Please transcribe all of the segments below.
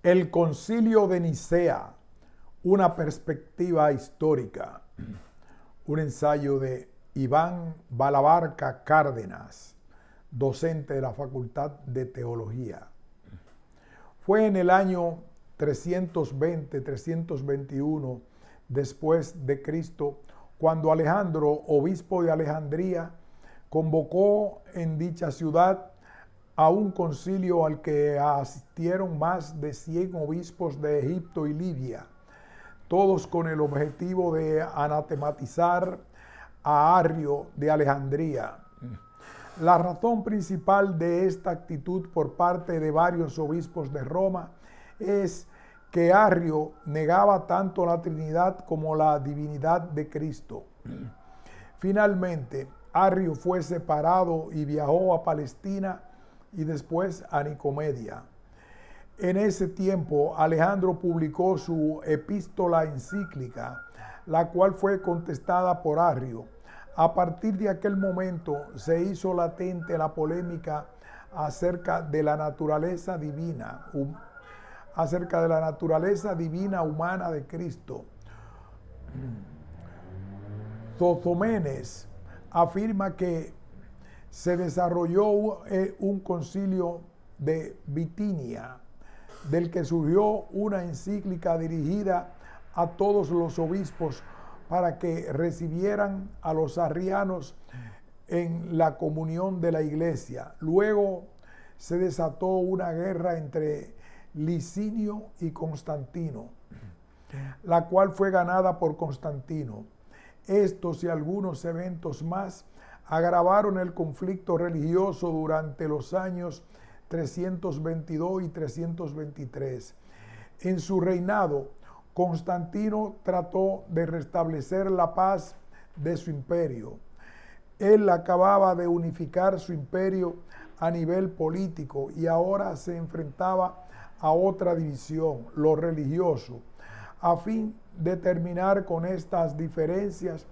El Concilio de Nicea, una perspectiva histórica. Un ensayo de Iván Balabarca Cárdenas, docente de la Facultad de Teología. Fue en el año 320-321 después de Cristo cuando Alejandro, obispo de Alejandría, convocó en dicha ciudad a un concilio al que asistieron más de 100 obispos de Egipto y Libia, todos con el objetivo de anatematizar a Arrio de Alejandría. La razón principal de esta actitud por parte de varios obispos de Roma es que Arrio negaba tanto la Trinidad como la divinidad de Cristo. Finalmente, Arrio fue separado y viajó a Palestina y después a Nicomedia. En ese tiempo, Alejandro publicó su epístola encíclica, la cual fue contestada por Arrio. A partir de aquel momento se hizo latente la polémica acerca de la naturaleza divina humana de Cristo. Zozomenes afirma que se desarrolló un concilio de Bitinia, del que surgió una encíclica dirigida a todos los obispos para que recibieran a los arrianos en la comunión de la iglesia. Luego se desató una guerra entre Licinio y Constantino, la cual fue ganada por Constantino. Estos y algunos eventos más agravaron el conflicto religioso durante los años 322 y 323. En su reinado, Constantino trató de restablecer la paz de su imperio. Él acababa de unificar su imperio a nivel político y ahora se enfrentaba a otra división, lo religioso. A fin de terminar con estas diferencias,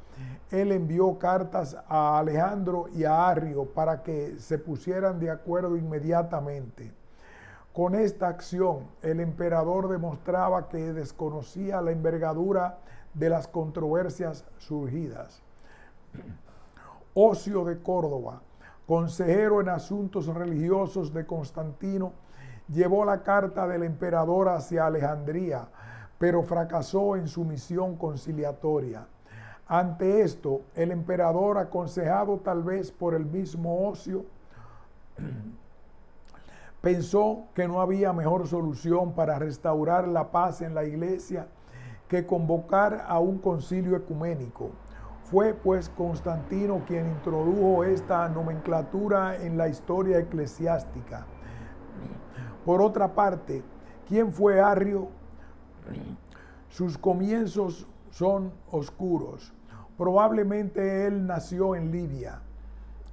él envió cartas a Alejandro y a Arrio para que se pusieran de acuerdo inmediatamente. Con esta acción, el emperador demostraba que desconocía la envergadura de las controversias surgidas. Ocio de Córdoba, consejero en asuntos religiosos de Constantino, llevó la carta del emperador hacia Alejandría, pero fracasó en su misión conciliatoria. Ante esto, el emperador, aconsejado tal vez por el mismo Ocio, pensó que no había mejor solución para restaurar la paz en la iglesia que convocar a un concilio ecuménico. Fue pues Constantino quien introdujo esta nomenclatura en la historia eclesiástica. Por otra parte, ¿quién fue Arrio? Sus comienzos son oscuros. Probablemente él nació en Libia.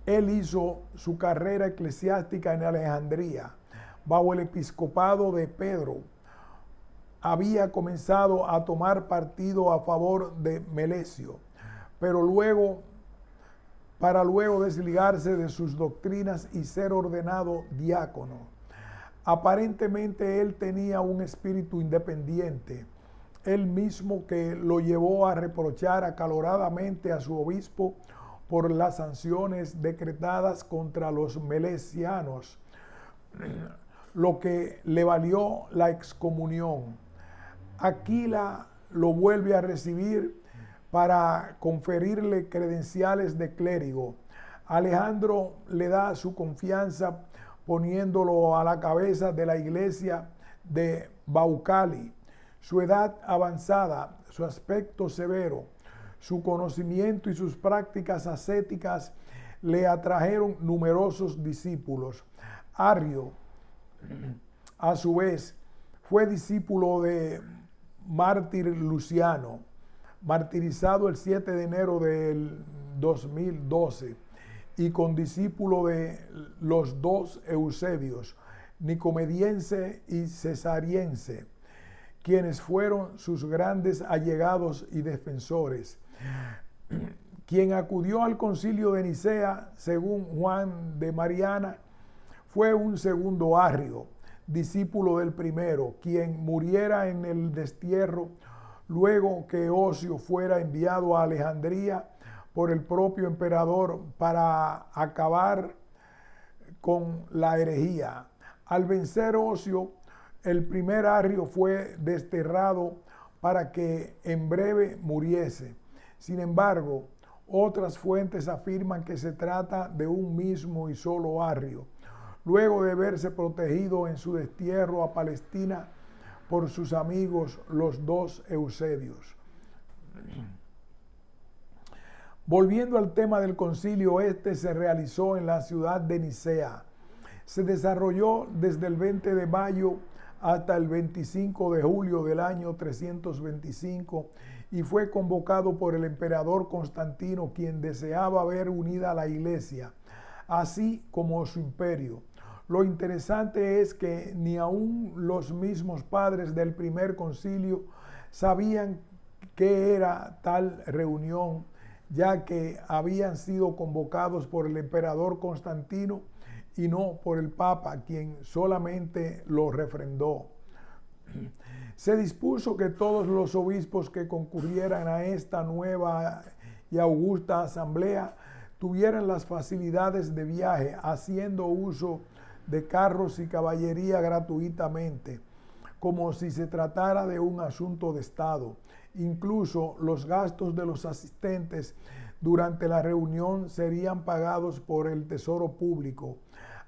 Él hizo su carrera eclesiástica en Alejandría, bajo el episcopado de Pedro. Había comenzado a tomar partido a favor de Melesio, pero para luego desligarse de sus doctrinas y ser ordenado diácono. Aparentemente él tenía un espíritu independiente, él mismo que lo llevó a reprochar acaloradamente a su obispo por las sanciones decretadas contra los melesianos, lo que le valió la excomunión. Aquila lo vuelve a recibir para conferirle credenciales de clérigo. Alejandro le da su confianza poniéndolo a la cabeza de la iglesia de Baucali. Su edad avanzada, su aspecto severo, su conocimiento y sus prácticas ascéticas le atrajeron numerosos discípulos. Arrio, a su vez, fue discípulo de mártir Luciano, martirizado el 7 de enero del 2012, y condiscípulo de los dos Eusebios, nicomediense y cesariense, quienes fueron sus grandes allegados y defensores. Quien acudió al concilio de Nicea, según Juan de Mariana, fue un segundo Arrio, discípulo del primero, quien muriera en el destierro luego que Ocio fuera enviado a Alejandría por el propio emperador para acabar con la herejía. Al vencer Ocio, el primer Arrio fue desterrado para que en breve muriese. Sin embargo, otras fuentes afirman que se trata de un mismo y solo Arrio, luego de verse protegido en su destierro a Palestina por sus amigos los dos Eusebios. Volviendo al tema del concilio, este se realizó en la ciudad de Nicea. Se desarrolló desde el 20 de mayo hasta el 25 de julio del año 325 y fue convocado por el emperador Constantino, quien deseaba ver unida a la iglesia, así como su imperio. Lo interesante es que ni aun los mismos padres del primer concilio sabían qué era tal reunión, ya que habían sido convocados por el emperador Constantino y no por el Papa, quien solamente lo refrendó. Se dispuso que todos los obispos que concurrieran a esta nueva y augusta asamblea tuvieran las facilidades de viaje, haciendo uso de carros y caballería gratuitamente, como si se tratara de un asunto de Estado. Incluso los gastos de los asistentes durante la reunión serían pagados por el tesoro público.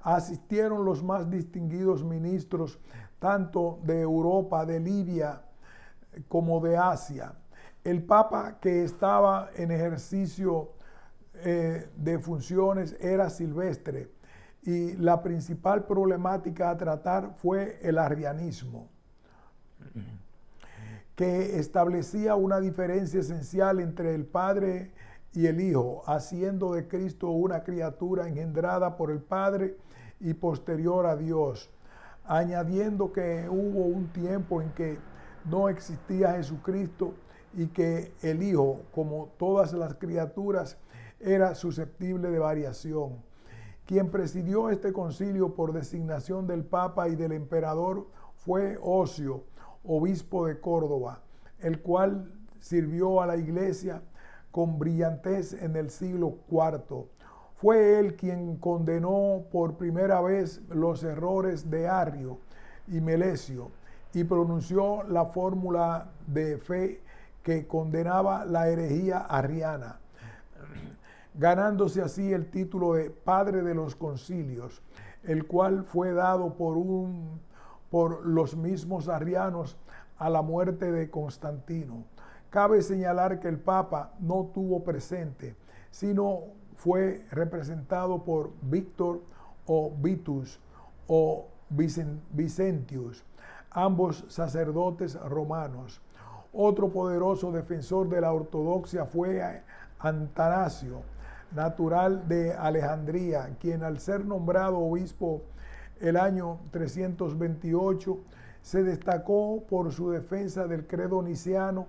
Asistieron los más distinguidos ministros tanto de Europa, de Libia, como de Asia. El Papa, que estaba en ejercicio de funciones, era Silvestre, y la principal problemática a tratar fue el arrianismo, que establecía una diferencia esencial entre el Padre y el Hijo, haciendo de Cristo una criatura engendrada por el Padre y posterior a Dios, añadiendo que hubo un tiempo en que no existía Jesucristo y que el Hijo, como todas las criaturas, era susceptible de variación. Quien presidió este concilio por designación del Papa y del Emperador fue Ocio, obispo de Córdoba, el cual sirvió a la Iglesia con brillantez en el siglo IV. Fue él quien condenó por primera vez los errores de Arrio y Melesio y pronunció la fórmula de fe que condenaba la herejía arriana, ganándose así el título de Padre de los Concilios, el cual fue dado por los mismos arrianos a la muerte de Constantino. Cabe señalar que el Papa no tuvo presente, sino fue representado por Víctor o Vitus o Vicentius, ambos sacerdotes romanos. Otro poderoso defensor de la ortodoxia fue Atanasio, natural de Alejandría, quien al ser nombrado obispo el año 328 se destacó por su defensa del credo niceno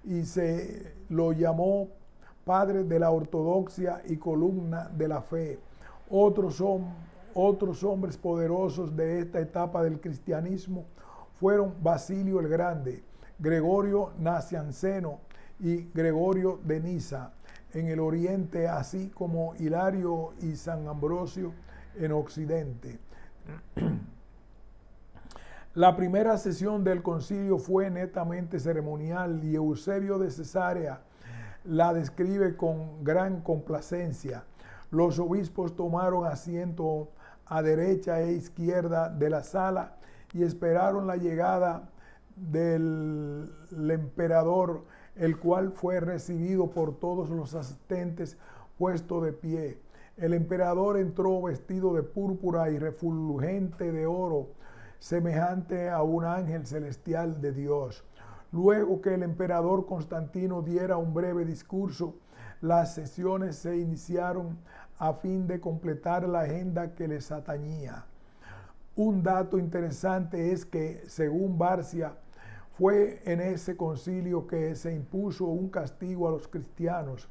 y se lo llamó padre de la ortodoxia y columna de la fe. Otros hombres poderosos de esta etapa del cristianismo fueron Basilio el Grande, Gregorio Nacianceno y Gregorio de Niza en el oriente, así como Hilario y San Ambrosio en occidente. La primera sesión del concilio fue netamente ceremonial y Eusebio de Cesarea la describe con gran complacencia. Los obispos tomaron asiento a derecha e izquierda de la sala y esperaron la llegada del emperador, el cual fue recibido por todos los asistentes puesto de pie. El emperador entró vestido de púrpura y refulgente de oro, semejante a un ángel celestial de Dios. Luego que el emperador Constantino diera un breve discurso, las sesiones se iniciaron a fin de completar la agenda que les atañía. Un dato interesante es que, según Barcia, fue en ese concilio que se impuso un castigo a los cristianos,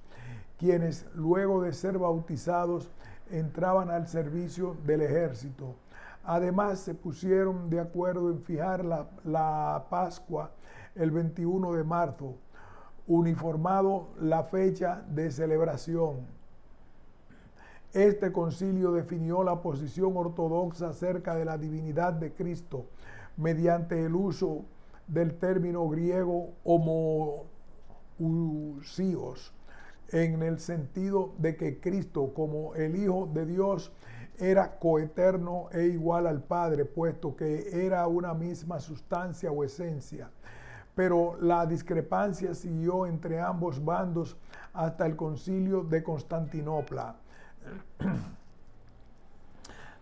quienes luego de ser bautizados entraban al servicio del ejército. Además, se pusieron de acuerdo en fijar la Pascua el 21 de marzo, uniformado la fecha de celebración. Este concilio definió la posición ortodoxa acerca de la divinidad de Cristo mediante el uso del término griego homoousios, en el sentido de que Cristo, como el Hijo de Dios, era coeterno e igual al Padre, puesto que era una misma sustancia o esencia. Pero la discrepancia siguió entre ambos bandos hasta el concilio de Constantinopla.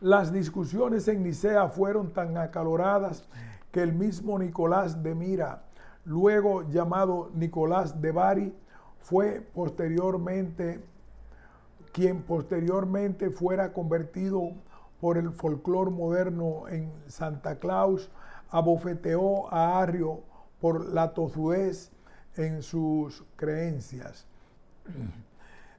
Las discusiones en Nicea fueron tan acaloradas que el mismo Nicolás de Mira, luego llamado Nicolás de Bari, fue quien posteriormente fuera convertido por el folclore moderno en Santa Claus, abofeteó a Arrio por la tozudez en sus creencias.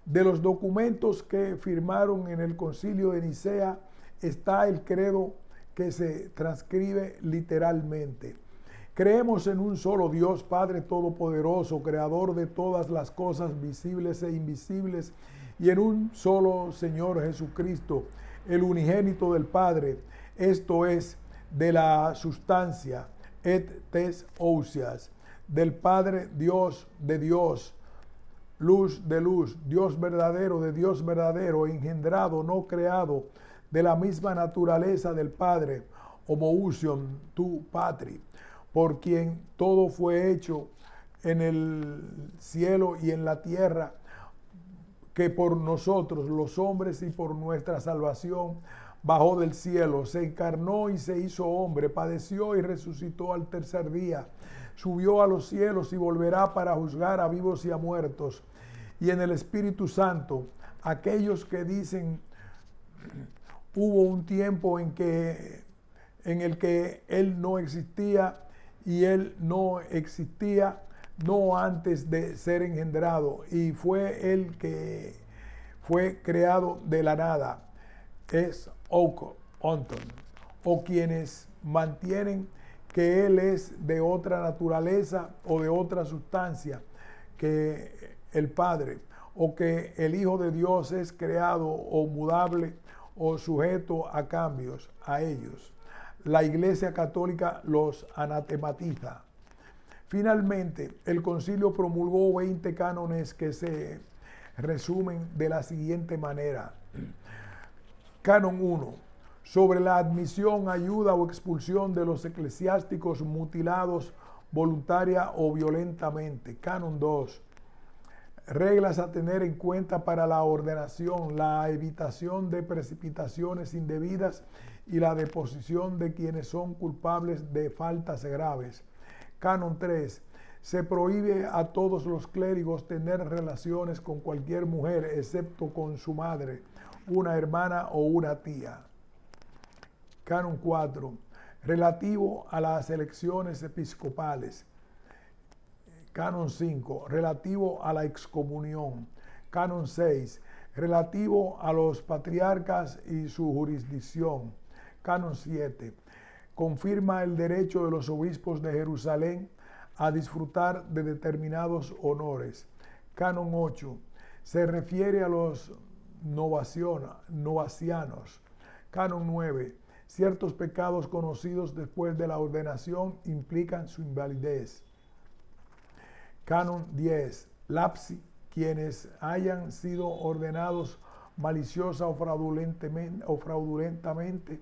De los documentos que firmaron en el Concilio de Nicea está el credo, que se transcribe literalmente: creemos en un solo Dios, Padre Todopoderoso, Creador de todas las cosas visibles e invisibles, y en un solo Señor Jesucristo, el unigénito del Padre, esto es, de la sustancia, et tes ousias, del Padre, Dios de Dios, luz de luz, Dios verdadero de Dios verdadero, engendrado, no creado, de la misma naturaleza del Padre, homoousion tu patri, por quien todo fue hecho en el cielo y en la tierra, que por nosotros los hombres y por nuestra salvación bajó del cielo, se encarnó y se hizo hombre, padeció y resucitó al tercer día, subió a los cielos y volverá para juzgar a vivos y a muertos. Y en el Espíritu Santo, aquellos que dicen: hubo un tiempo en el que Él no existía y Él no existía, no antes de ser engendrado, y fue Él que fue creado de la nada, es onton, o quienes mantienen que Él es de otra naturaleza o de otra sustancia que el Padre, o que el Hijo de Dios es creado o mudable o sujeto a cambios a ellos. La Iglesia Católica los anatematiza. Finalmente, el concilio promulgó 20 cánones que se resumen de la siguiente manera. Canon 1. Sobre la admisión, ayuda o expulsión de los eclesiásticos mutilados voluntaria o violentamente. Canon 2. Reglas a tener en cuenta para la ordenación, la evitación de precipitaciones indebidas y la deposición de quienes son culpables de faltas graves. Canon 3. Se prohíbe a todos los clérigos tener relaciones con cualquier mujer, excepto con su madre, una hermana o una tía. Canon 4. Relativo a las elecciones episcopales. Canon 5, relativo a la excomunión. Canon 6, relativo a los patriarcas y su jurisdicción. Canon 7, confirma el derecho de los obispos de Jerusalén a disfrutar de determinados honores. Canon 8, se refiere a los novacianos. Canon 9, ciertos pecados conocidos después de la ordenación implican su invalidez. Canon 10. Lapsi, quienes hayan sido ordenados maliciosa o fraudulentamente,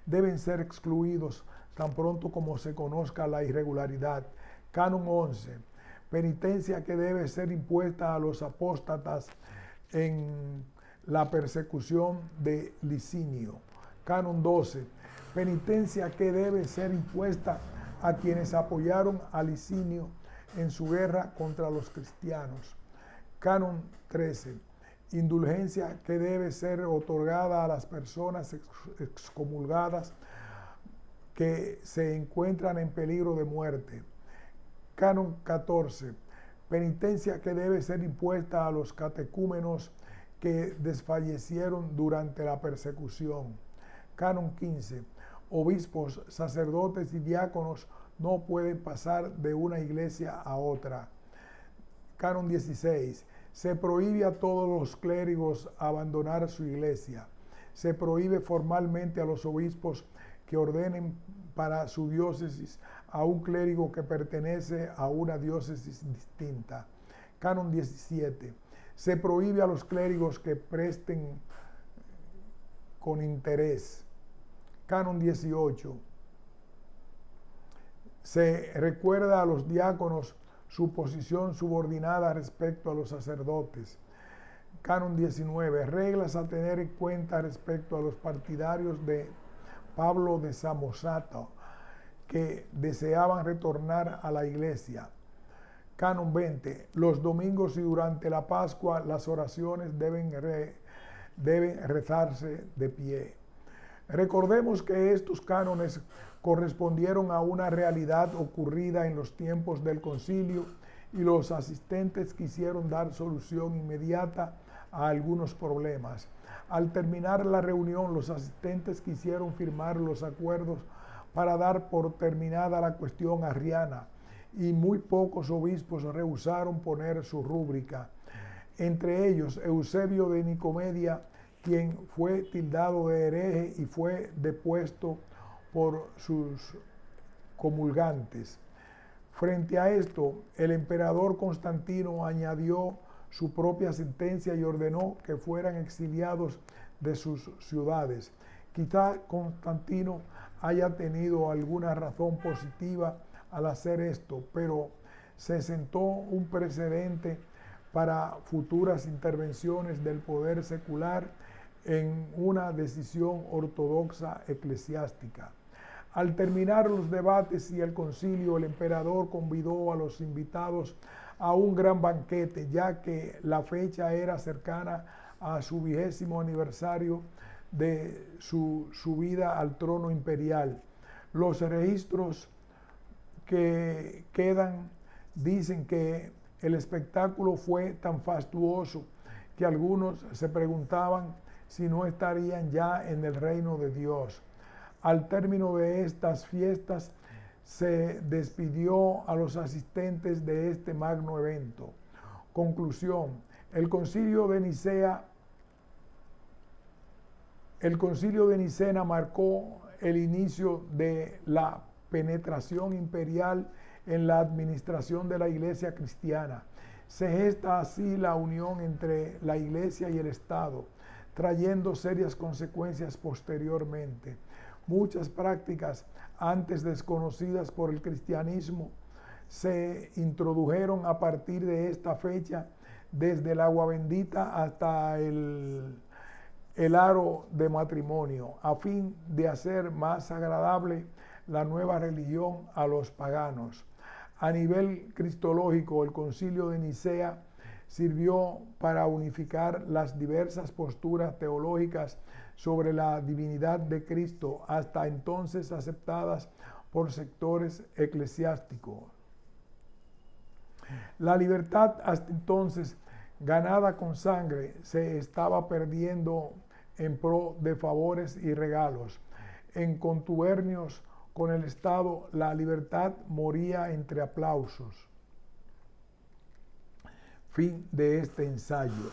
deben ser excluidos tan pronto como se conozca la irregularidad. Canon 11. Penitencia que debe ser impuesta a los apóstatas en la persecución de Licinio. Canon 12. Penitencia que debe ser impuesta a quienes apoyaron a Licinio en su guerra contra los cristianos. Canon 13. Indulgencia que debe ser otorgada a las personas excomulgadas que se encuentran en peligro de muerte. Canon 14. Penitencia que debe ser impuesta a los catecúmenos que desfallecieron durante la persecución. Canon 15. obispos, sacerdotes y diáconos no pueden pasar de una iglesia a otra. Canon 16. Se prohíbe a todos los clérigos abandonar su iglesia. Se prohíbe formalmente a los obispos que ordenen para su diócesis a un clérigo que pertenece a una diócesis distinta. Canon 17. Se prohíbe a los clérigos que presten con interés. Canon 18. Se recuerda a los diáconos su posición subordinada respecto a los sacerdotes. Canon 19. Reglas a tener en cuenta respecto a los partidarios de Pablo de Samosata que deseaban retornar a la iglesia. Canon 20. Los domingos y durante la Pascua las oraciones deben rezarse de pie. Recordemos que estos cánones correspondieron a una realidad ocurrida en los tiempos del concilio y los asistentes quisieron dar solución inmediata a algunos problemas. Al terminar la reunión, los asistentes quisieron firmar los acuerdos para dar por terminada la cuestión arriana y muy pocos obispos rehusaron poner su rúbrica. Entre ellos, Eusebio de Nicomedia, quien fue tildado de hereje y fue depuesto por sus comulgantes. Frente a esto, el emperador Constantino añadió su propia sentencia y ordenó que fueran exiliados de sus ciudades. Quizá Constantino haya tenido alguna razón positiva al hacer esto, pero se sentó un precedente para futuras intervenciones del poder secular en una decisión ortodoxa eclesiástica. Al terminar los debates y el concilio, el emperador convidó a los invitados a un gran banquete, ya que la fecha era cercana a su 20º aniversario de su subida al trono imperial. Los registros que quedan dicen que el espectáculo fue tan fastuoso que algunos se preguntaban si no estarían ya en el reino de Dios. Al término de estas fiestas, se despidió a los asistentes de este magno evento. Conclusión: el concilio de Nicea marcó el inicio de la penetración imperial en la administración de la Iglesia cristiana. Se gesta así la unión entre la Iglesia y el Estado, trayendo serias consecuencias posteriormente. Muchas prácticas antes desconocidas por el cristianismo se introdujeron a partir de esta fecha, desde el agua bendita hasta el aro de matrimonio, a fin de hacer más agradable la nueva religión a los paganos. A nivel cristológico, el Concilio de Nicea sirvió para unificar las diversas posturas teológicas sobre la divinidad de Cristo, hasta entonces aceptadas por sectores eclesiásticos. La libertad hasta entonces ganada con sangre se estaba perdiendo en pro de favores y regalos. En contubernios con el Estado, la libertad moría entre aplausos. Fin de este ensayo.